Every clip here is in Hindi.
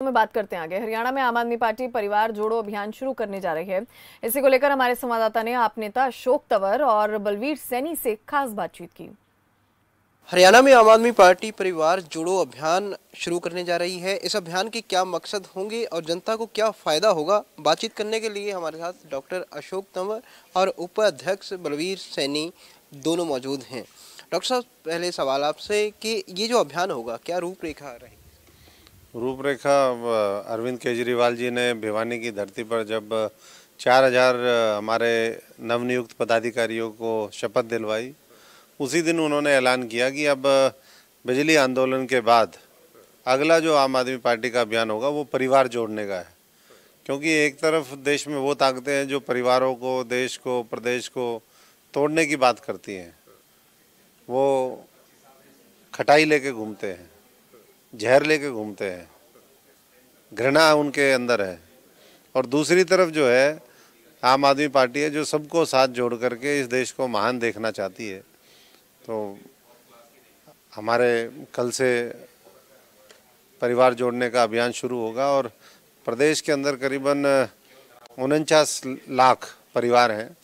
में बात करते हैं आगे। हरियाणा में आम आदमी पार्टी परिवार जोड़ो अभियान शुरू करने जा रही है। इसी को लेकर हमारे संवाददाता ने आप नेता अशोक तंवर और बलवीर सैनी से खास बातचीत की। हरियाणा में आम आदमी पार्टी परिवार जोड़ो अभियान शुरू करने जा रही है। इस अभियान के क्या मकसद होंगे और जनता को क्या फायदा होगा, बातचीत करने के लिए हमारे साथ डॉक्टर अशोक तंवर और उपाध्यक्ष बलवीर सैनी दोनों मौजूद हैं। डॉक्टर साहब, पहले सवाल आपसे कि ये जो अभियान होगा क्या रूपरेखा रहेगी? रूपरेखा अरविंद केजरीवाल जी ने भिवानी की धरती पर जब 4000 हमारे नवनियुक्त पदाधिकारियों को शपथ दिलवाई, उसी दिन उन्होंने ऐलान किया कि अब बिजली आंदोलन के बाद अगला जो आम आदमी पार्टी का अभियान होगा वो परिवार जोड़ने का है। क्योंकि एक तरफ देश में वो ताकतें हैं जो परिवारों को, देश को, प्रदेश को तोड़ने की बात करती हैं, वो खटाई लेके घूमते हैं, जहर लेके घूमते हैं, घृणा उनके अंदर है। और दूसरी तरफ जो है आम आदमी पार्टी है जो सबको साथ जोड़ करके इस देश को महान देखना चाहती है। तो हमारे कल से परिवार जोड़ने का अभियान शुरू होगा और प्रदेश के अंदर करीबन 49 लाख परिवार हैं।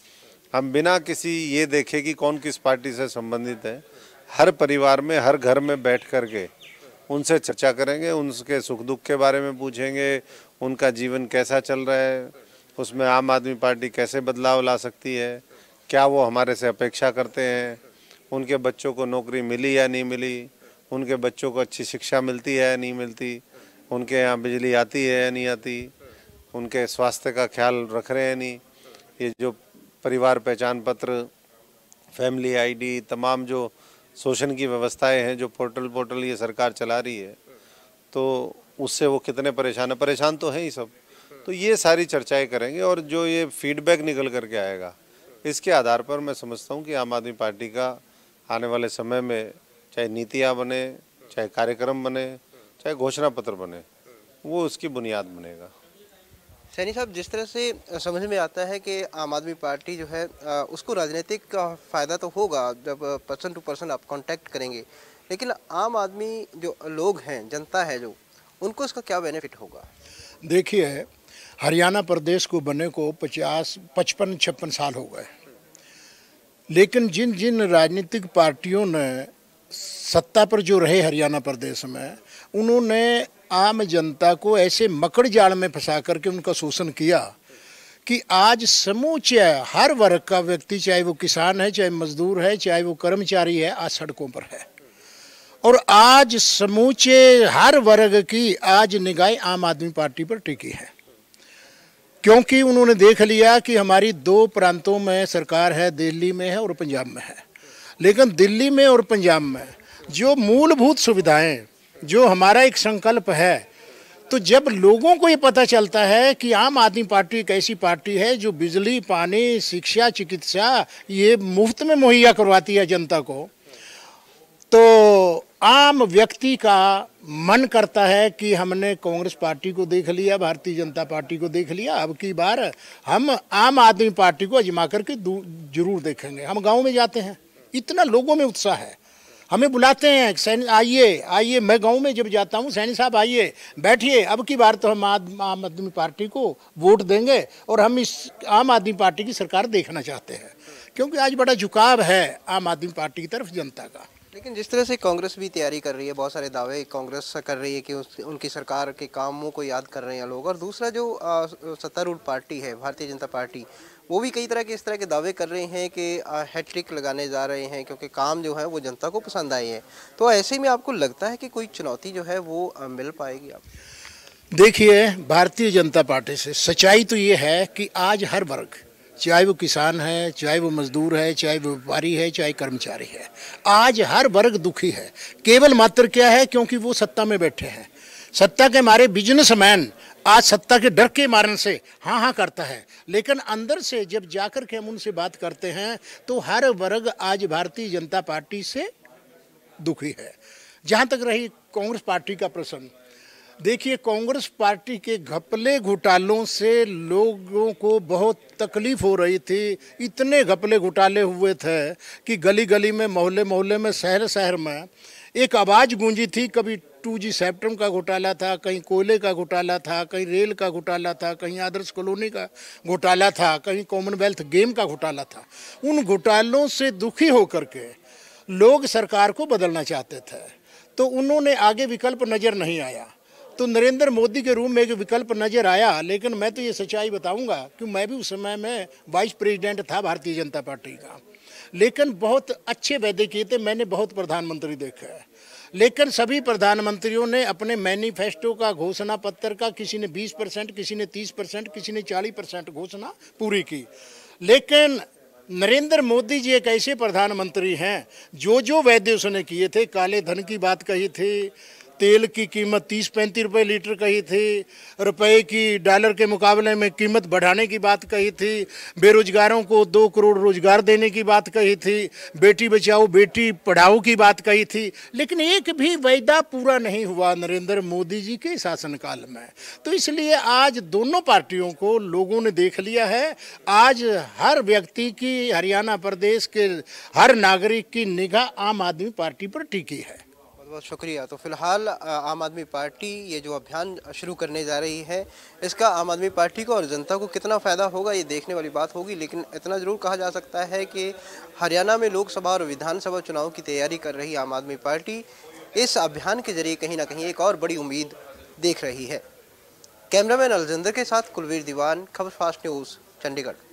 हम बिना किसी ये देखे कि कौन किस पार्टी से संबंधित है, हर परिवार में, हर घर में बैठ करके उनसे चर्चा करेंगे, उनके सुख दुख के बारे में पूछेंगे, उनका जीवन कैसा चल रहा है, उसमें आम आदमी पार्टी कैसे बदलाव ला सकती है, क्या वो हमारे से अपेक्षा करते हैं, उनके बच्चों को नौकरी मिली या नहीं मिली, उनके बच्चों को अच्छी शिक्षा मिलती है या नहीं मिलती, उनके यहाँ बिजली आती है या नहीं आती, उनके स्वास्थ्य का ख्याल रख रहे हैं नहीं। ये जो परिवार पहचान पत्र, फैमिली आईडी, तमाम जो शोषण की व्यवस्थाएं हैं, जो पोर्टल ये सरकार चला रही है, तो उससे वो कितने परेशान तो हैं ही सब। तो ये सारी चर्चाएं करेंगे और जो ये फीडबैक निकल करके आएगा, इसके आधार पर मैं समझता हूँ कि आम आदमी पार्टी का आने वाले समय में चाहे नीतियाँ बने, चाहे कार्यक्रम बने, चाहे घोषणा पत्र बने, वो उसकी बुनियाद बनेगा। सैनी साहब, जिस तरह से समझ में आता है कि आम आदमी पार्टी जो है उसको राजनीतिक फ़ायदा तो होगा जब पर्सन टू पर्सन आप कांटेक्ट करेंगे, लेकिन आम आदमी जो लोग हैं, जनता है जो, उनको इसका क्या बेनिफिट होगा? देखिए, हरियाणा प्रदेश को बने को 55-56 साल हो गए, लेकिन जिन जिन राजनीतिक पार्टियों ने सत्ता पर जो रहे हरियाणा प्रदेश में, उन्होंने आम जनता को ऐसे मकड़ जाल में फंसा करके उनका शोषण किया कि आज समूचे हर वर्ग का व्यक्ति, चाहे वो किसान है, चाहे मजदूर है, चाहे वो कर्मचारी है, आज सड़कों पर है। और आज समूचे हर वर्ग की आज निगाह आम आदमी पार्टी पर टिकी है, क्योंकि उन्होंने देख लिया कि हमारी दो प्रांतों में सरकार है, दिल्ली में है और पंजाब में है। लेकिन दिल्ली में और पंजाब में जो मूलभूत सुविधाएं, जो हमारा एक संकल्प है, तो जब लोगों को ये पता चलता है कि आम आदमी पार्टी एक ऐसी पार्टी है जो बिजली, पानी, शिक्षा, चिकित्सा ये मुफ्त में मुहैया करवाती है जनता को, तो आम व्यक्ति का मन करता है कि हमने कांग्रेस पार्टी को देख लिया, भारतीय जनता पार्टी को देख लिया, अब की बार हम आम आदमी पार्टी को आजमा करके जरूर देखेंगे। हम गाँव में जाते हैं, इतना लोगों में उत्साह है, हमें बुलाते हैं, सैनी आइए आइए। मैं गांव में जब जाता हूं, सैनी साहब आइए, बैठिए, अब की बार तो हम आम आदमी पार्टी को वोट देंगे और हम इस आम आदमी पार्टी की सरकार देखना चाहते हैं, क्योंकि आज बड़ा झुकाव है आम आदमी पार्टी की तरफ जनता का। लेकिन जिस तरह से कांग्रेस भी तैयारी कर रही है, बहुत सारे दावे कांग्रेस कर रही है कि उनकी सरकार के कामों को याद कर रहे हैं लोग, और दूसरा जो सत्तारूढ़ पार्टी है भारतीय जनता पार्टी, वो भी कई तरह के इस तरह के दावे कर रहे हैं कि हैट्रिक लगाने जा रहे हैं, क्योंकि काम जो है वो जनता को पसंद आए हैं। तो ऐसे में आपको लगता है कि कोई चुनौती जो है वो मिल पाएगी आप? देखिए, भारतीय जनता पार्टी से सच्चाई तो ये है कि आज हर वर्ग, चाहे वो किसान है, चाहे वो मजदूर है, चाहे वो व्यापारी है, चाहे कर्मचारी है, आज हर वर्ग दुखी है। केवल मात्र क्या है, क्योंकि वो सत्ता में बैठे हैं, सत्ता के मारे बिजनेसमैन आज सत्ता के डर के मारने से हाँ हाँ करता है, लेकिन अंदर से जब जाकर के हम उनसे बात करते हैं तो हर वर्ग आज भारतीय जनता पार्टी से दुखी है। जहाँ तक रही कांग्रेस पार्टी का प्रश्न, देखिए, कांग्रेस पार्टी के घपले घोटालों से लोगों को बहुत तकलीफ हो रही थी। इतने घपले घोटाले हुए थे कि गली गली में, मोहल्ले मोहल्ले में, शहर शहर में एक आवाज़ गूंजी थी, कभी 2G सेप्टम का घोटाला था, कहीं कोयले का घोटाला था, कहीं रेल का घोटाला था, कहीं आदर्श कॉलोनी का घोटाला था, कहीं कॉमनवेल्थ गेम का घोटाला था। उन घोटालों से दुखी होकर के लोग सरकार को बदलना चाहते थे, तो उन्होंने आगे विकल्प नज़र नहीं आया। तो नरेंद्र मोदी के रूप में एक विकल्प नज़र आया, लेकिन मैं तो ये सच्चाई बताऊंगा कि मैं भी उस समय में वाइस प्रेसिडेंट था भारतीय जनता पार्टी का, लेकिन बहुत अच्छे वादे किए थे। मैंने बहुत प्रधानमंत्री देखे हैं, लेकिन सभी प्रधानमंत्रियों ने अपने मैनिफेस्टो का, घोषणा पत्र का, किसी ने 20%, किसी ने 30%, किसी ने 40% घोषणा पूरी की। लेकिन नरेंद्र मोदी जी एक ऐसे प्रधानमंत्री हैं जो वादे उसने किए थे, काले धन की बात कही थी, तेल की कीमत 30-35 रुपये लीटर कही थी, रुपए की डॉलर के मुकाबले में कीमत बढ़ाने की बात कही थी, बेरोजगारों को 2 करोड़ रोजगार देने की बात कही थी, बेटी बचाओ बेटी पढ़ाओ की बात कही थी, लेकिन एक भी वायदा पूरा नहीं हुआ नरेंद्र मोदी जी के शासनकाल में। तो इसलिए आज दोनों पार्टियों को लोगों ने देख लिया है। आज हर व्यक्ति की, हरियाणा प्रदेश के हर नागरिक की निगाह आम आदमी पार्टी पर टिकी है। बहुत शुक्रिया। तो फिलहाल आम आदमी पार्टी ये जो अभियान शुरू करने जा रही है, इसका आम आदमी पार्टी को और जनता को कितना फ़ायदा होगा ये देखने वाली बात होगी। लेकिन इतना ज़रूर कहा जा सकता है कि हरियाणा में लोकसभा और विधानसभा चुनाव की तैयारी कर रही आम आदमी पार्टी इस अभियान के जरिए कहीं ना कहीं एक और बड़ी उम्मीद देख रही है। कैमरामैन अलजिंदर के साथ कुलवीर दीवान, खबर फास्ट न्यूज़, चंडीगढ़।